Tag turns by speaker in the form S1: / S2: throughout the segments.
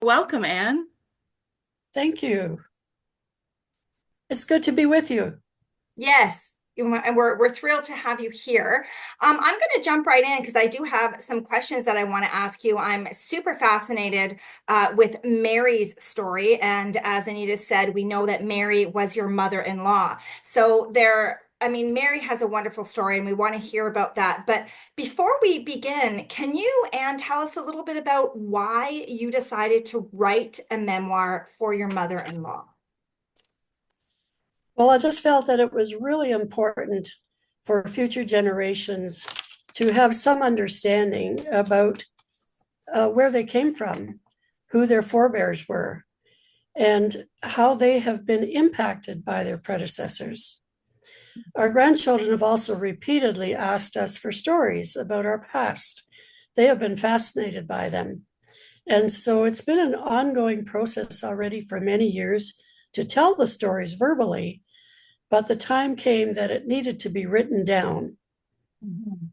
S1: Welcome, Anne.
S2: Thank you. It's good to be with you.
S1: Yes, and we're thrilled to have you here. I'm going to jump right in because I do have some questions that I want to ask you. I'm super fascinated with Mary's story, and as Anita said, we know that Mary was your mother-in-law. Mary has a wonderful story, and we want to hear about that. But before we begin, can you, Anne, tell us a little bit about why you decided to write a memoir for your mother-in-law?
S2: Well, I just felt that it was really important for future generations to have some understanding about where they came from, who their forebears were, and how they have been impacted by their predecessors. Our grandchildren have also repeatedly asked us for stories about our past. They have been fascinated by them. And so it's been an ongoing process already for many years to tell the stories verbally, but the time came that it needed to be written down.
S1: Mhm.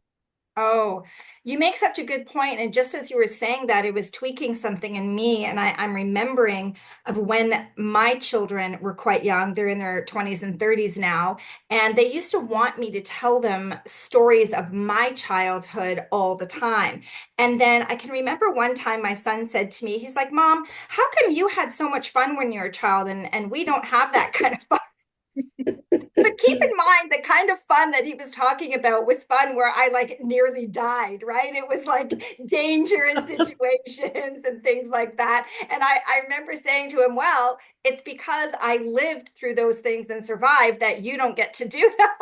S1: Oh, you make such a good point. And just as you were saying that, it was tweaking something in me. And I'm remembering of when my children were quite young. They're in their 20s and 30s now. And they used to want me to tell them stories of my childhood all the time. And then I can remember one time my son said to me, he's like, Mom, how come you had so much fun when you were a child and we don't have that kind of fun? But keep in mind the kind of fun that he was talking about was fun where I like nearly died, right? It was like dangerous situations and things like that. And I remember saying to him, well, it's because I lived through those things and survived that you don't get to do that.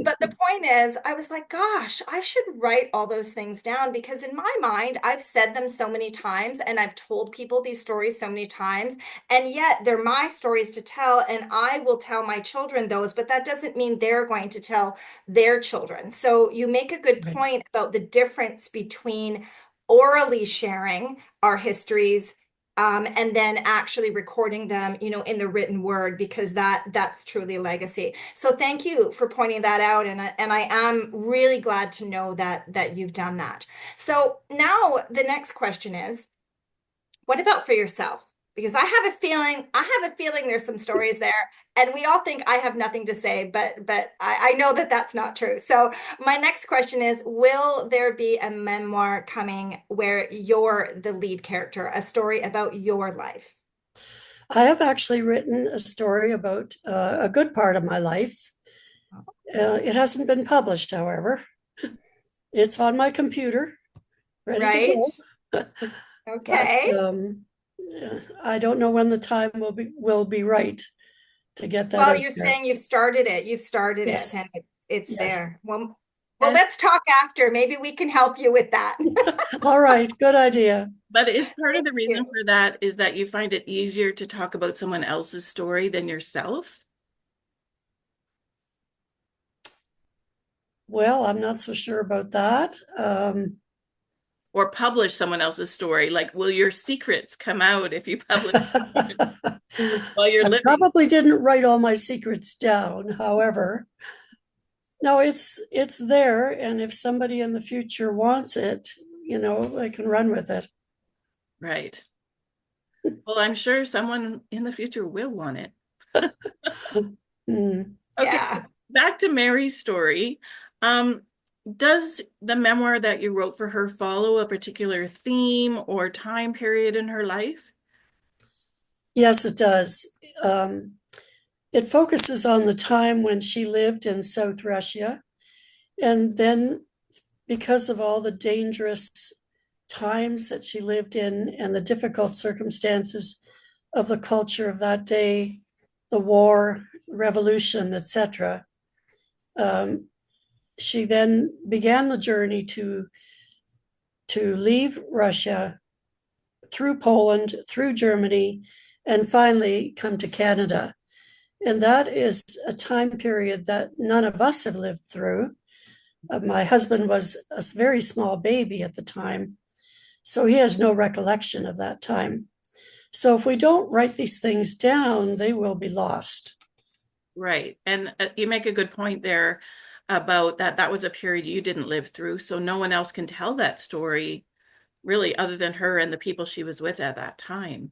S1: But the point is, I was like, gosh, I should write all those things down because in my mind, I've said them so many times and I've told people these stories so many times. And yet they're my stories to tell, and I will tell my children those, but that doesn't mean they're going to tell their children. So you make a good
S2: Right.
S1: point about the difference between orally sharing our histories and then actually recording them, in the written word, because that's truly a legacy. So thank you for pointing that out, and I am really glad to know that you've done that. So now the next question is, what about for yourself? Because I have a feeling there's some stories there, and we all think I have nothing to say, but I know that that's not true. So my next question is, will there be a memoir coming where you're the lead character, a story about your life?
S2: I have actually written a story about a good part of my life. It hasn't been published, however. It's on my computer, ready to
S1: Right?
S2: go. But
S1: Okay.
S2: I don't know when the time will be right to get that
S1: Well,
S2: out
S1: you're
S2: there.
S1: saying you've started it. You've started it,
S2: Yes,
S1: and it's
S2: yes.
S1: there. Well,
S2: And
S1: let's talk after. Maybe we can help you with that.
S2: all right, good idea.
S1: Thank
S2: But
S1: you.
S2: is part of the reason
S1: You.
S2: for that is that you find it easier to talk about someone else's story than yourself? Well, I'm not so sure about that.
S1: Or publish someone else's story. Like, will your secrets come out if you publish while you're
S2: I
S1: living?
S2: probably didn't write all my secrets down. However, no, it's there, and if somebody in the future wants it, I can run with it.
S1: Right. Well, I'm sure someone in the future will want it.
S2: Mm.
S1: Okay,
S2: Yeah.
S1: back to Mary's story. Um, does the memoir that you wrote for her follow a particular theme or time period in her life?
S2: Yes, it does. Um, it focuses on the time when she lived in South Russia, and then because of all the dangerous times that she lived in and the difficult circumstances of the culture of that day, the war, revolution, etc. She then began the journey to leave Russia through Poland, through Germany, and finally come to Canada. And that is a time period that none of us have lived through. My husband was a very small baby at the time, so he has no recollection of that time. So if we don't write these things down, they will be lost.
S1: Right. And you make a good point there about that was a period you didn't live through, so no one else can tell that story
S3: really, other than her and the people she was with at that time.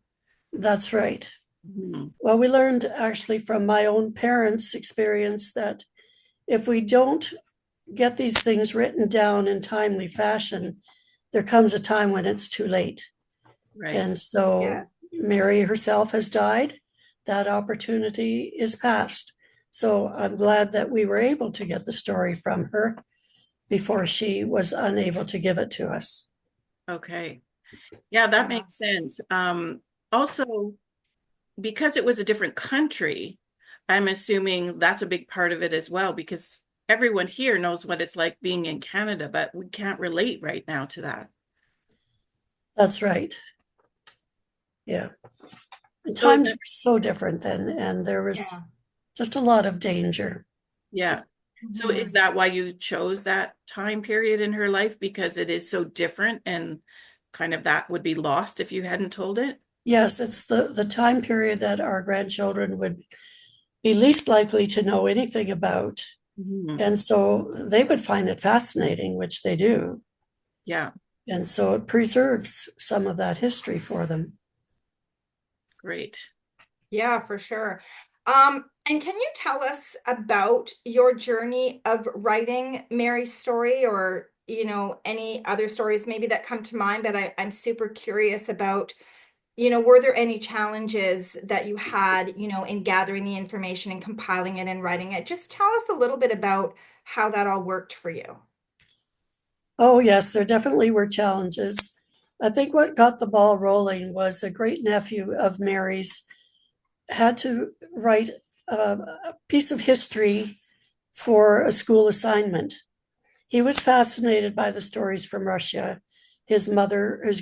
S2: That's right.
S3: Mhm.
S2: Well, we learned actually from my own parents' experience that if we don't get these things written down in timely fashion, there comes a time when it's too late.
S3: Right.
S2: And so
S1: Yeah.
S2: Mary herself has died. That opportunity is past. So I'm glad that we were able to get the story from her before she was unable to give it to us.
S3: Okay. Yeah, that
S1: Yeah.
S3: makes sense. Also, because it was a different country, I'm assuming that's a big part of it as well, because everyone here knows what it's like being in Canada, but we can't relate right now to that.
S2: That's right. Yeah. The
S3: So is
S2: times
S3: that,
S2: were so different then, and there was
S1: Yeah.
S2: just a lot of danger.
S3: yeah. So is
S1: Mhm.
S3: that why you chose that time period in her life? Because it is so different and kind of that would be lost if you hadn't told it?
S2: Yes, it's the time period that our grandchildren would be least likely to know anything about.
S3: Mhm.
S2: And so they would find it fascinating, which they do.
S3: Yeah,
S2: And so it preserves some of that history for them.
S3: great.
S1: Yeah, for sure. And can you tell us about your journey of writing Mary's story, or, any other stories maybe that come to mind? But I'm super curious about, were there any challenges that you had, in gathering the information and compiling it and writing it? Just tell us a little bit about how that all worked for you.
S2: Oh, yes, there definitely were challenges. I think what got the ball rolling was a great nephew of Mary's had to write a piece of history for a school assignment. He was fascinated by the stories from Russia. His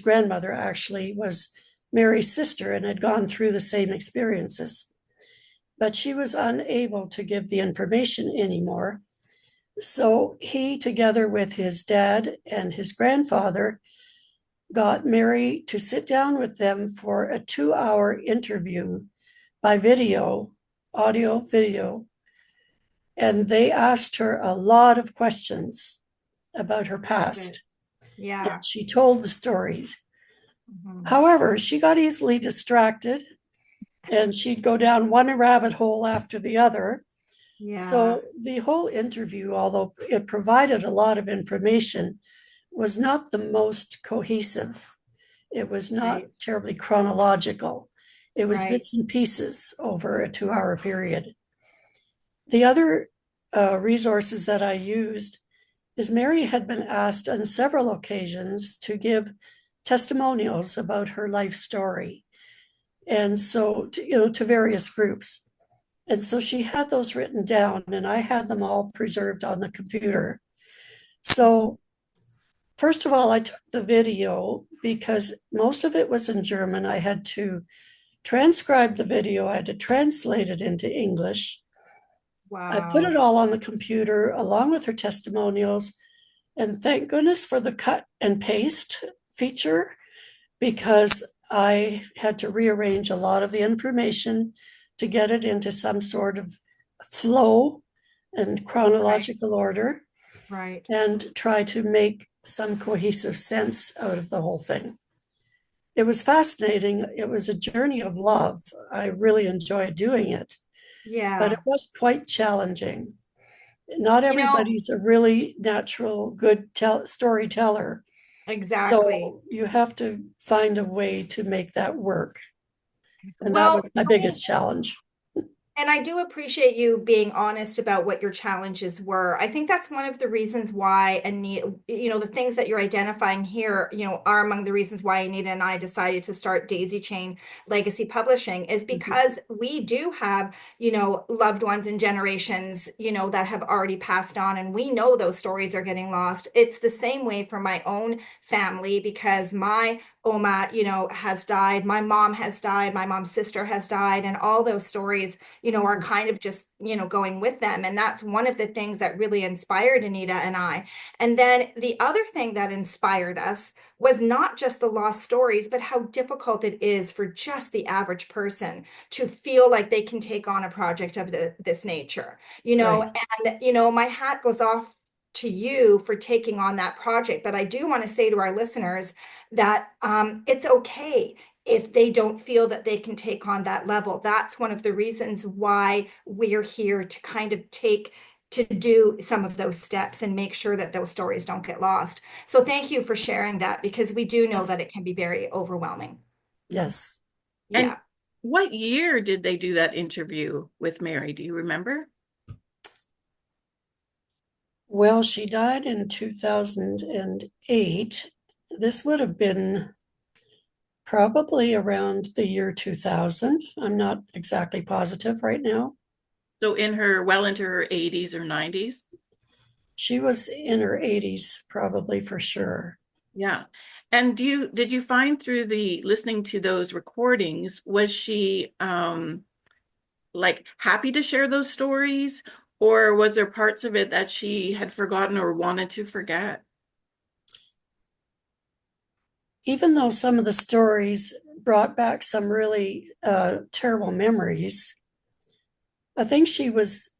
S2: grandmother actually was Mary's sister and had gone through the same experiences, but she was unable to give the information anymore. So he, together with his dad and his grandfather, got Mary to sit down with them for a 2 hour interview by video, audio, video. And they asked her a lot of questions about her
S1: Love it.
S2: past. And
S1: Yeah.
S2: she told the stories.
S1: Mhm.
S2: However, she got easily distracted and she'd go down one rabbit hole after the other.
S1: Yeah.
S2: So the whole interview, although it provided a lot of information, was not the most cohesive. It was not
S1: Right.
S2: terribly chronological. It was
S1: Right.
S2: bits and pieces over a 2 hour period. The other resources that I used is Mary had been asked on several occasions to give testimonials about her life story. And so, to various groups. And so she had those written down, and I had them all preserved on the computer.
S1: Mhm.
S2: So, first of all, I took the video because most of it was in German. I had to transcribe the video, I had to translate it into English. I put it
S1: Wow.
S2: all on the computer along with her testimonials. And thank goodness for the cut and paste feature because I had to rearrange a lot of the information to get it into some sort of flow and
S1: Right.
S2: chronological order
S1: Right.
S2: and try to make some cohesive sense out of the whole thing. It was fascinating. It was a journey of love. I really enjoyed doing it, but it
S1: Yeah.
S2: was quite challenging. Not
S1: You know,
S2: everybody's a really natural, good storyteller.
S1: exactly.
S2: So you have to find a way to make that work. And that
S1: Well,
S2: was my biggest challenge.
S1: and I do appreciate you being honest about what your challenges were. I think that's one of the reasons why Anita, the things that you're identifying here, are among the reasons why Anita and I decided to start Daisy Chain Legacy Publishing, is
S2: Mhm.
S1: because we do have, loved ones and generations, that have already passed on, and we know those stories are getting lost. It's the same way for my own family because my Oma, has died, my mom has died, my mom's sister has died, and all those stories are kind of just, going with them. And that's one of the things that really inspired Anita and I. And then the other thing that inspired us was not just the lost stories, but how difficult it is for just the average person to feel like they can take on a project of this nature,
S2: Right.
S1: and, my hat goes off to you for taking on that project. But I do want to say to our listeners that it's okay if they don't feel that they can take on that level. That's one of the reasons why we're here to kind of to do some of those steps and make sure that those stories don't get lost. So thank you for sharing that, because we do know that
S2: Yes.
S1: it can be very overwhelming.
S2: Yes.
S3: And
S1: Yeah.
S3: what year did they do that interview with Mary? Do you remember?
S2: Well, she died in 2008. This would have been probably around the year 2000. I'm not exactly positive right now.
S3: So well into her 80s or 90s?
S2: She was in her 80s, probably for sure.
S3: Yeah. And did you find through the listening to those recordings, was she like happy to share those stories, or was there parts of it that she had forgotten or wanted to forget?
S2: Even though some of the stories brought back some really terrible memories, I think she was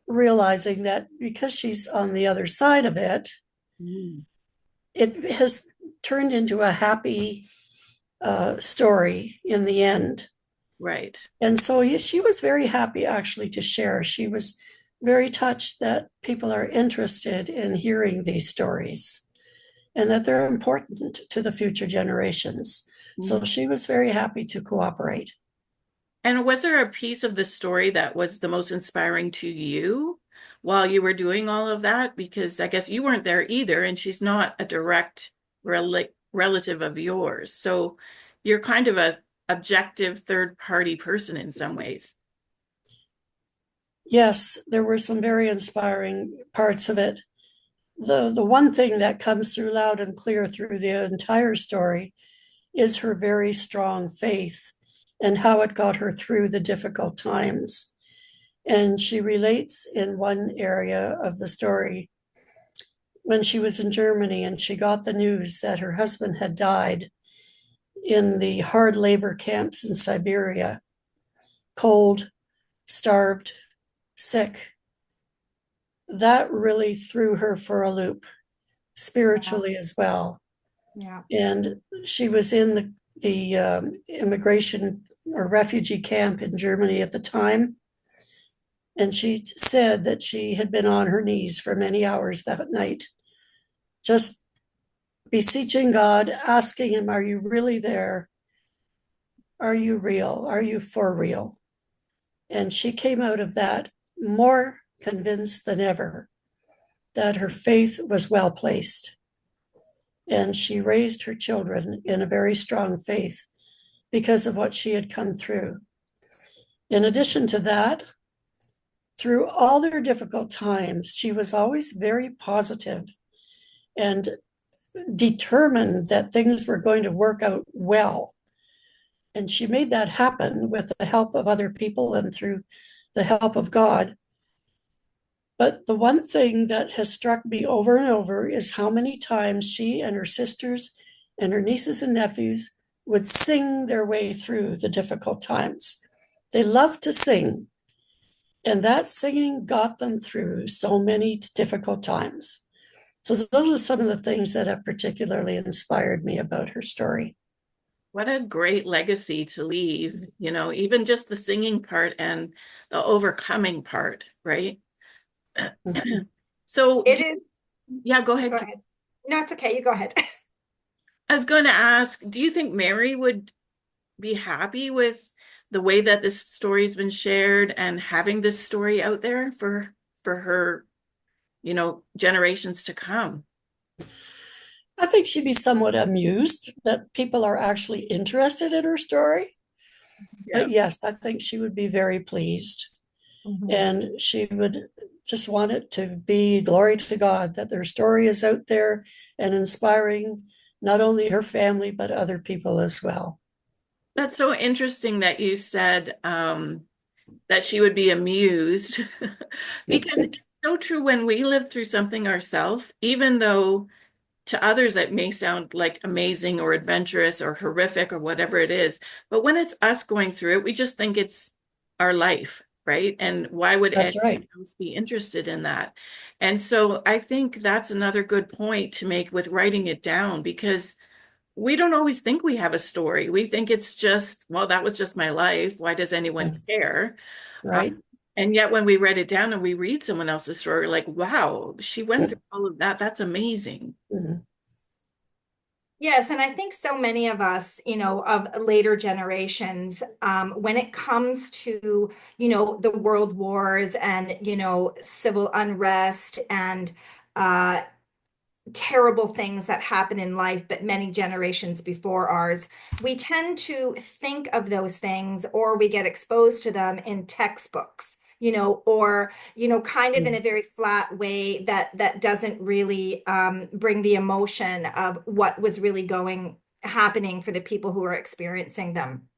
S2: realizing that because she's on the other side of it,
S3: Mm.
S2: it has turned into a happy story in the end.
S3: Right.
S2: And so she was very happy actually to share. She was very touched that people are interested in hearing these stories and that they're important to the future generations. So
S3: Mm.
S2: she was very happy to cooperate.
S3: And was there a piece of the story that was the most inspiring to you while you were doing all of that? Because I guess you weren't there either, and she's not a direct relative of yours. So you're kind of a objective third party person in some ways.
S2: Yes, there were some very inspiring parts of it. The one thing that comes through loud and clear through the entire story is her very strong faith and how it got her through the difficult times. And she relates in one area of the story when she was in Germany and she got the news that her husband had died in the hard labor camps in Siberia, cold, starved, sick. That really threw her for a loop
S1: Yeah.
S2: spiritually as well.
S1: Yeah.
S2: And she was in the immigration or refugee camp in Germany at the time. And she said that she had been on her knees for many hours that night, just beseeching God, asking Him, are you really there? Are you real? Are you for real? And she came out of that more convinced than ever that her faith was well placed. And she raised her children in a very strong faith because of what she had come through. In addition to that, through all their difficult times, she was always very positive and determined that things were going to work out well. And she made that happen with the help of other people and through the help of God. But the one thing that has struck me over and over is how many times she and her sisters and her nieces and nephews would sing their way through the difficult times. They loved to sing, and that singing got them through so many difficult times. So those are some of the things that have particularly inspired me about her story.
S3: What a great legacy to leave, even just the singing part and the overcoming part, right?
S2: Mhm.
S3: So,
S1: It is.
S3: yeah, go
S1: Go
S3: ahead.
S1: ahead. No, it's okay. You go ahead.
S3: I was going to ask, do you think Mary would be happy with the way that this story's been shared and having this story out there for her, generations to come?
S2: I think she'd be somewhat amused that people are actually interested in her story.
S3: Yeah.
S2: But yes, I think she would be very pleased.
S1: Mhm.
S2: And she would just want it to be glory to God that their story is out there and inspiring not only her family, but other people as well.
S3: That's so interesting that you said that she would be amused because it's so true when we live through something ourselves, even though to others it may sound like amazing or adventurous or horrific or whatever it is. But when it's us going through it, we just think it's our life. right? And why would
S2: That's
S3: anyone
S2: right.
S3: else be interested in that? And so I think that's another good point to make with writing it down, because we don't always think we have a story. We think it's just, well, that was just my life. Why does anyone
S2: Yes.
S3: care? Uh,
S2: Right.
S3: and yet when we write it down and we read someone else's story, we're like, wow, she went through all of that. That's amazing.
S2: Mhm.
S1: Yes, and I think so many of us, of later generations, when it comes to, the world wars and, civil unrest and uh, terrible things that happen in life, but many generations before ours, we tend to think of those things or we get exposed to them in textbooks, or, kind of in a very flat way that doesn't really bring the emotion of what was really happening for the people who are experiencing them.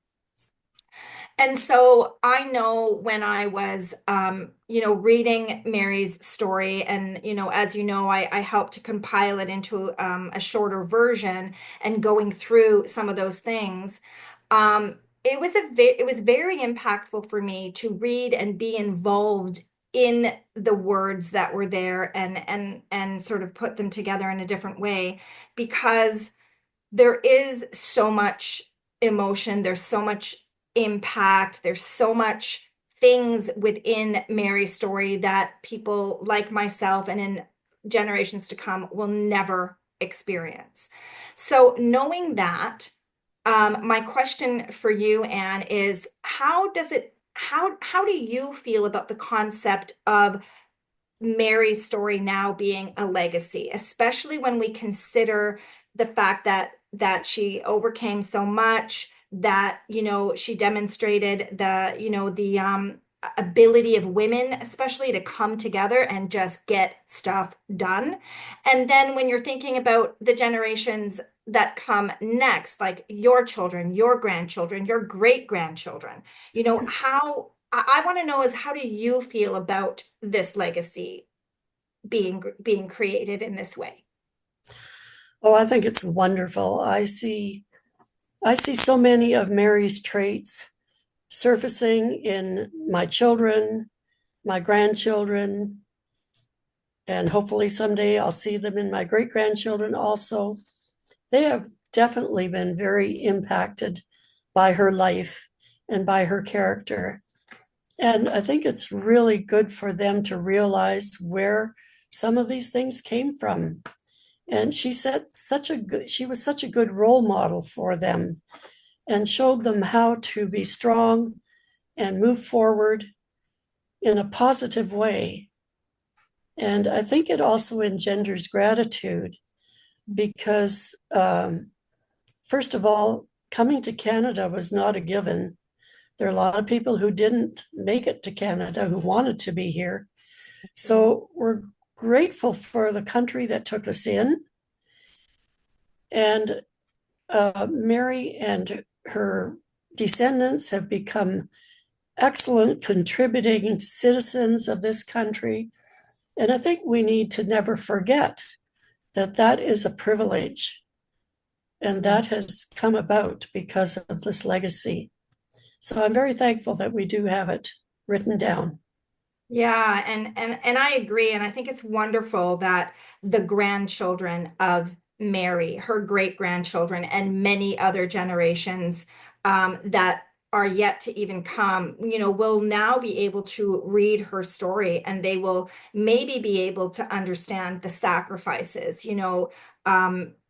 S1: And so I know when I was, reading Mary's story, and, as you know, I helped to compile it into a shorter version and going through some of those things. It was very impactful for me to read and be involved in the words that were there and sort of put them together in a different way because there is so much emotion, there's so much impact, there's so much things within Mary's story that people like myself and in generations to come will never experience. So knowing that, my question for you, Anne, is how do you feel about the concept of Mary's story now being a legacy, especially when we consider the fact that she overcame so much, that she demonstrated the ability of women, especially to come together and just get stuff done. And then when you're thinking about the generations that come next, like your children, your grandchildren, your great grandchildren, how I want to know is how do you feel about this legacy being created in this way?
S2: Oh, I think it's wonderful. I see so many of Mary's traits surfacing in my children, my grandchildren, and hopefully someday I'll see them in my great grandchildren also. They have definitely been very impacted by her life and by her character. And I think it's really good for them to realize where some of these things came from. And she was such a good role model for them and showed them how to be strong and move forward in a positive way. And I think it also engenders gratitude because, first of all, coming to Canada was not a given. There are a lot of people who didn't make it to Canada who wanted to be here. So we're grateful for the country that took us in. And Mary and her descendants have become excellent contributing citizens of this country. And I think we need to never forget that that is a privilege and that has come about because of this legacy. So I'm very thankful that we do have it written down.
S1: Yeah, and I agree, and I think it's wonderful that the grandchildren of Mary, her great grandchildren, and many other generations that are yet to even come, will now be able to read her story, and they will maybe be able to understand the sacrifices,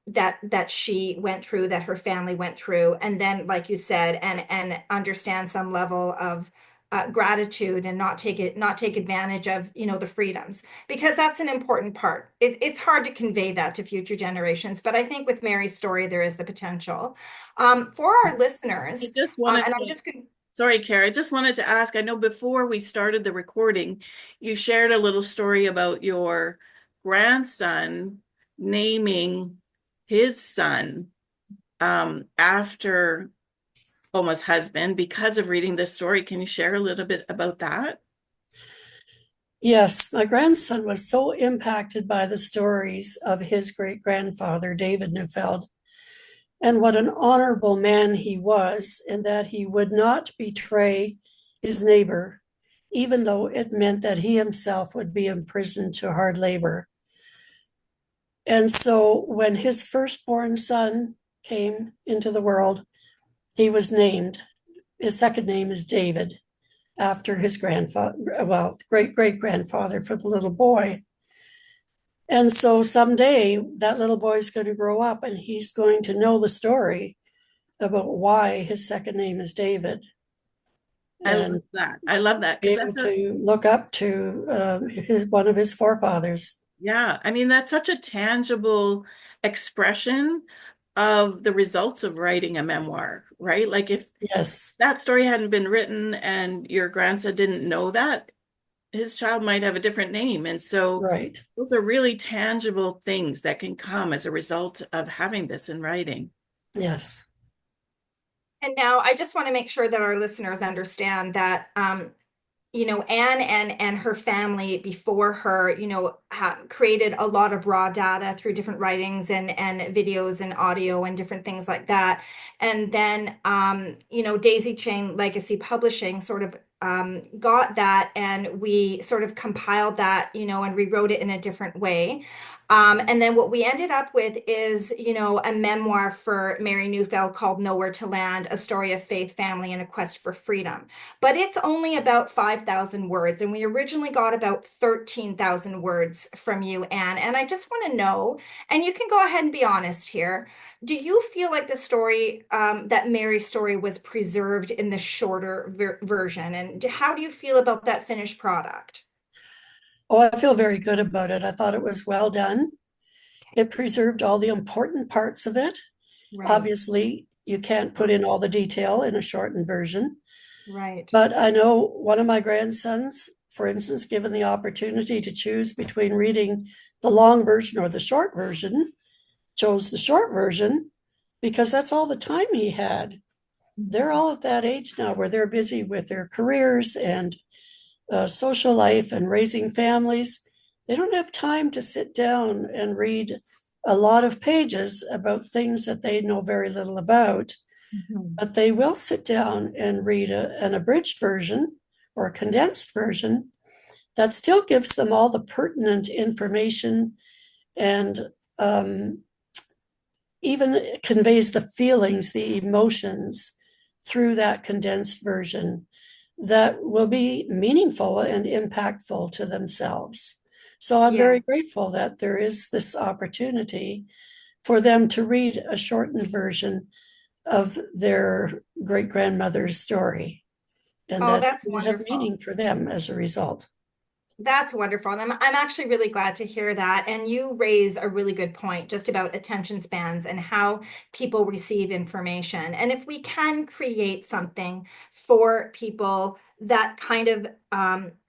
S1: that she went through, that her family went through, and then, like you said, and understand some level of gratitude and not take advantage of the freedoms, because that's an important part. It's hard to convey that to future generations, but I think with Mary's story there is the potential for our
S3: I
S1: listeners.
S3: just wanted
S1: And I'm
S3: to,
S1: just going
S3: sorry, Kara, I just wanted to ask, I know before we started the recording, you shared a little story about your grandson naming his son after Oma's husband because of reading this story. Can you share a little bit about that?
S2: Yes, my grandson was so impacted by the stories of his great grandfather, David Neufeld, and what an honorable man he was, in that he would not betray his neighbor even though it meant that he himself would be imprisoned to hard labor. And so when his firstborn son came into the world, he was named. His second name is David, after his grandfather, well, great great grandfather for the little boy. And so someday that little boy is going to grow up and he's going to know the story about why his second name is David
S3: I love
S2: and
S3: that. I love that
S2: be
S3: because
S2: able
S3: that's a,
S2: to look up to one of his forefathers.
S3: yeah, I mean, that's such a tangible expression of the results of writing a memoir, right? Like if
S2: Yes,
S3: that story hadn't been written and your grandson didn't know that, his child might have a different name. And so
S2: right.
S3: those are really tangible things that can come as a result of having this in writing.
S2: Yes,
S1: And now I just want to make sure that our listeners understand that Anne and her family before her, created a lot of raw data through different writings and videos and audio and different things like that. And then, Daisy Chain Legacy Publishing sort of got that, and we sort of compiled that, and rewrote it in a different way. And then what we ended up with is, a memoir for Mary Neufeld called Nowhere to Land, a story of faith, family, and a quest for freedom. But it's only about 5,000 words, and we originally got about 13,000 words from you, Anne. And I just want to know, and you can go ahead and be honest here, do you feel like the story, that Mary's story was preserved in the shorter version? And how do you feel about that finished product?
S2: oh, I feel very good about it. I thought it was well done. It preserved all the important parts of it.
S1: Right,
S2: Obviously, you can't put in all the detail in a shortened version,
S1: right.
S2: but I know one of my grandsons, for instance, given the opportunity to choose between reading the long version or the short version, chose the short version because that's all the time he had. They're
S1: Mhm.
S2: all at that age now where they're busy with their careers and social life and raising families. They don't have time to sit down and read a lot of pages about things that they know very little about,
S1: Mhm.
S2: but they will sit down and read an abridged version or a condensed version that still gives them all the pertinent information and um, even conveys the feelings, the emotions through that condensed version that will be meaningful and impactful to themselves. So I'm
S1: Yeah.
S2: very grateful that there is this opportunity for them to read a shortened version of their great grandmother's story and
S1: Oh,
S2: that
S1: that's
S2: will have
S1: wonderful.
S2: meaning for them as a result.
S1: That's wonderful. And I'm actually really glad to hear that. And you raise a really good point just about attention spans and how people receive information. And if we can create something for people that kind of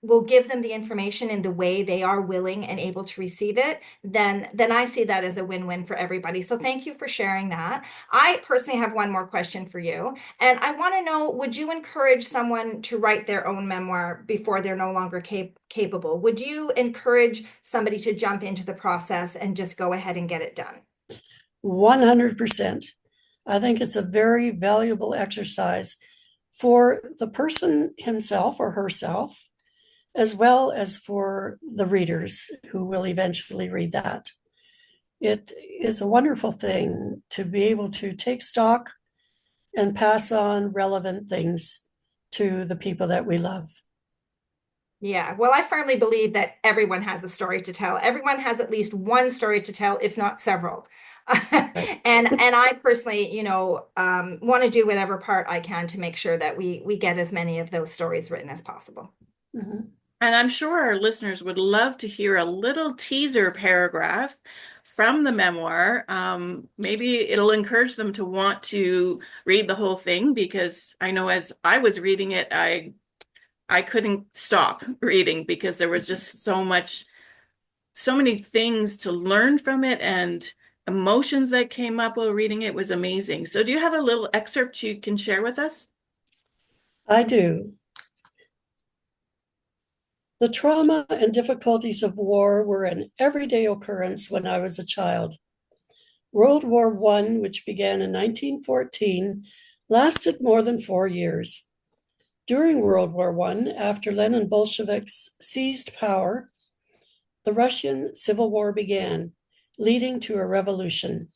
S1: will give them the information in the way they are willing and able to receive it, then I see that as a win-win for everybody. So thank you for sharing that. I personally have one more question for you. And I want to know, would you encourage someone to write their own memoir before they're no longer capable? Would you encourage somebody to jump into the process and just go ahead and get it done?
S2: 100%. I think it's a very valuable exercise for the person himself or herself, as well as for the readers who will eventually read that. It is a wonderful thing to be able to take stock and pass on relevant things to the people that we love.
S1: Yeah, well, I firmly believe that everyone has a story to tell. Everyone has at least one story to tell, if not several.
S2: Right.
S1: And I personally, want to do whatever part I can to make sure that we get as many of those stories written as possible.
S2: Mhm.
S3: And I'm sure our listeners would love to hear a little teaser paragraph from the memoir. Maybe it'll encourage them to want to read the whole thing because I know as I was reading it, I couldn't stop reading because there was just so many things to learn from it and emotions that came up while reading it was amazing. So do you have a little excerpt you can share with us?
S2: I do. The trauma and difficulties of war were an everyday occurrence when I was a child. World War I, which began in 1914, lasted more than 4 years. During World War I, after Lenin Bolsheviks seized power, the Russian Civil War began, leading to a revolution.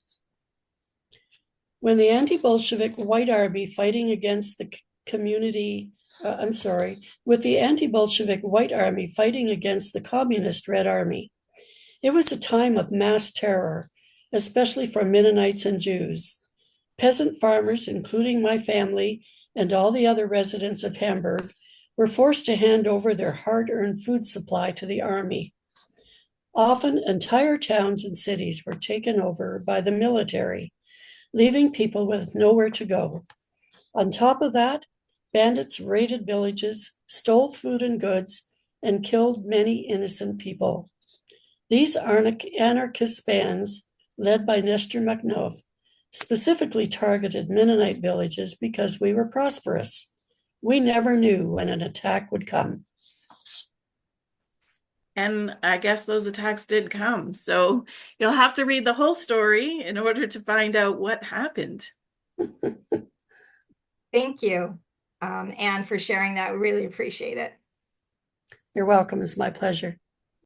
S2: When the anti-Bolshevik White Army fighting against the with the anti-Bolshevik White Army fighting against the Communist Red Army, it was a time of mass terror, especially for Mennonites and Jews. Peasant farmers, including my family and all the other residents of Hamburg, were forced to hand over their hard-earned food supply to the army. Often, entire towns and cities were taken over by the military, leaving people with nowhere to go. On top of that, bandits raided villages, stole food and goods, and killed many innocent people. These anarchist bands, led by Nestor Makhno, specifically targeted Mennonite villages because we were prosperous. We never knew when an attack would come.
S3: And I guess those attacks did come. So you'll have to read the whole story in order to find out what happened.
S1: Thank you, Anne, for sharing that. We really appreciate it.
S2: You're welcome. It's my pleasure.